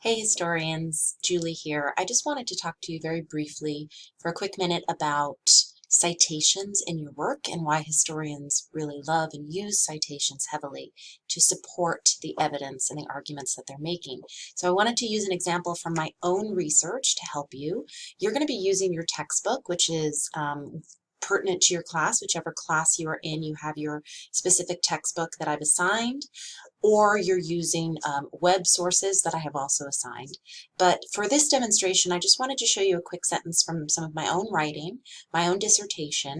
Hey historians, Julie here. I just wanted to talk to you very briefly for a quick minute about citations in your work and why historians really love and use citations heavily to support the evidence and the arguments that they're making. So I wanted to use an example from my own research to help you. You're going to be using your textbook, which is pertinent to your class. Whichever class you are in, you have your specific textbook that I've assigned, or you're using web sources that I have also assigned. But for this demonstration, I just wanted to show you a quick sentence from some of my own writing, my own dissertation,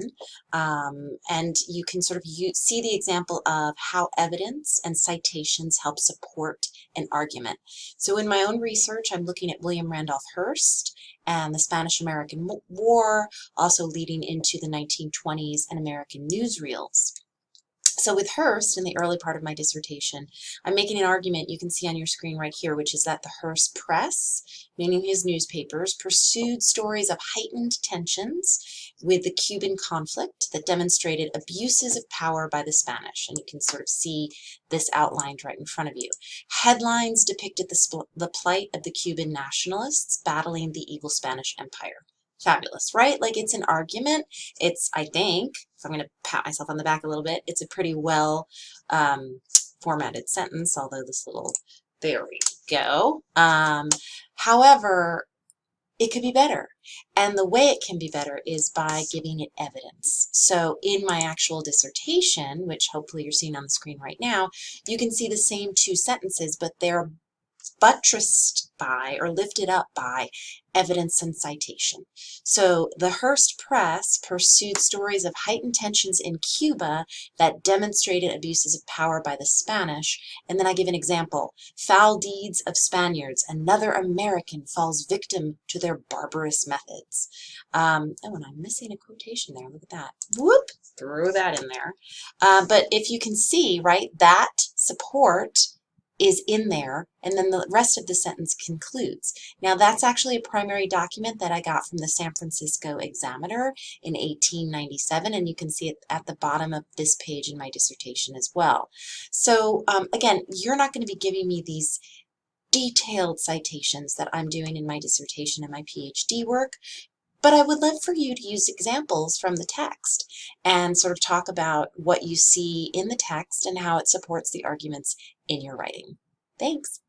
and you can sort of see the example of how evidence and citations help support an argument. So in my own research, I'm looking at William Randolph Hearst and the Spanish-American War, also leading into the 1920s and American newsreels. So with Hearst, in the early part of my dissertation, I'm making an argument you can see on your screen right here, which is that the Hearst press, meaning his newspapers, pursued stories of heightened tensions with the Cuban conflict that demonstrated abuses of power by the Spanish. And you can sort of see this outlined right in front of you. Headlines depicted the plight of the Cuban nationalists battling the evil Spanish Empire. Fabulous, right? Like, it's an argument. It's, I think, if I'm going to pat myself on the back a little bit, it's a pretty well formatted sentence, although this little, there we go. However, it could be better. And the way it can be better is by giving it evidence. So in my actual dissertation, which hopefully you're seeing on the screen right now, you can see the same two sentences, but they're buttressed by or lifted up by evidence and citation. So the Hearst press pursued stories of heightened tensions in Cuba that demonstrated abuses of power by the Spanish. And then I give an example. Foul deeds of Spaniards. Another American falls victim to their barbarous methods. Oh, and I'm missing a quotation there. Look at that. Whoop! Throw that in there. But if you can see, right, that support is in there, and then the rest of the sentence concludes. Now, that's actually a primary document that I got from the San Francisco Examiner in 1897, and you can see it at the bottom of this page in my dissertation as well. So again, you're not going to be giving me these detailed citations that I'm doing in my dissertation and my PhD work, but I would love for you to use examples from the text and sort of talk about what you see in the text and how it supports the arguments in your writing. Thanks.